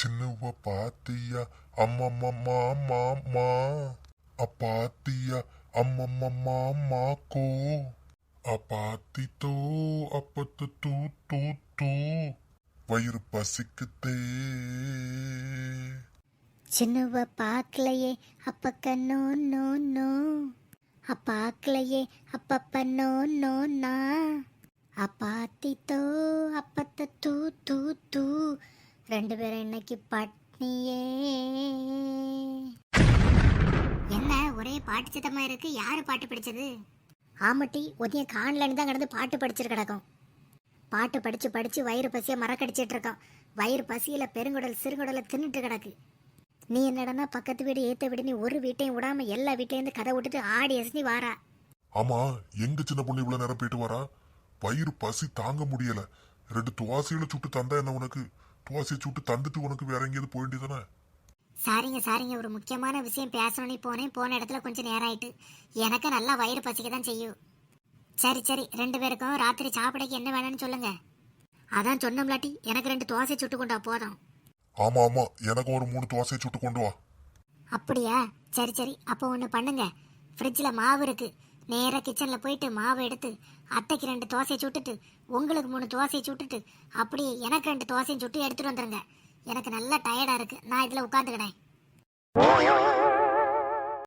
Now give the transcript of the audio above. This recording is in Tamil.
சின்னவ பாத்தியா அம்மம்மா மாமா அப்பாத்தியா அம்மம்மா மாக்கோ அப்பாத்தித்தோ அப்பத்து தூ தூ தூ வயிறு பசிக்குதே. சின்னவ பார்க்கலையே அப்பக்க நோ நோ நோ அப்பாக்கலையே அப்பப்ப நோ நோ நா அப்பாத்தித்தோ அப்பத்த தூ தூ தூ ரெண்டு பேரும் இன்னைக்கு பட்னியே. என்ன ஒரே பாட்டு சித்தமா இருக்கு? யாரு பாட்டு படிச்சது? ஆமட்டி ஒதிய காணலன்னு தான் கிடந்து பாட்டு படிச்சிட்டு கிடக்கும். பாட்டு படிச்சு படிச்சு வயிறு பசியை மறக்கடிச்சிட்டு இருக்கோம். வயிறு பசியில பெருங்குடல் சிறுகுடலை தின்னுட்டு கிடக்கு. நீ என்னடனா பக்கத்து வீடு ஏத்த வீடு நீ ஒரு வீட்டையும் விடாம எல்லா வீட்டையும் கதை விட்டுட்டு ஆடி அசனி வாரா. ஆமா, எங்க சின்ன பொண்ணு இவ்வளவு நேரம் போயிட்டு வரா? வயிறு பசி தாங்க முடியல. 2 துவாசிகளை சுட்டு தந்தா என்ன உனக்கு? துவாசியை சுட்டு தந்துட்டு உனக்கு வேற எங்கேயாவது போக வேண்டியதானே? சாரிங்க, ஒரு முக்கியமான விஷயம் பேசணும்னு போன இடத்துல கொஞ்சம் நேரம் ஆயிட்டு. எனக்கு நல்லா வயிறு பசிக்க தான் செய்யும். சரி 2 பேருக்கும் ராத்திரி சாப்பிடக்கு என்ன வேணும்னு சொல்லுங்க. அதான் சொன்னோம்லாட்டி எனக்கு 2 தோசை சுட்டு கொண்டா போதும். ஆமா எனக்கு ஒரு 3 தோசையை சுட்டு கொண்டு வா. அப்படியா? சரி அப்போ ஒன்று பண்ணுங்க. ஃப்ரிட்ஜில் மாவு இருக்கு. நேராக கிச்சனில் போயிட்டு மாவு எடுத்து அத்தைக்கு 2 தோசையை சுட்டுட்டு உங்களுக்கு 3 தோசையை சுட்டுட்டு அப்படியே எனக்கு 2 தோசையும் சுட்டு எடுத்துட்டு வந்துடுங்க. எனக்கு நல்லா டயர்டாக இருக்கு. நான் இதில் உட்காந்துக்கினேன்.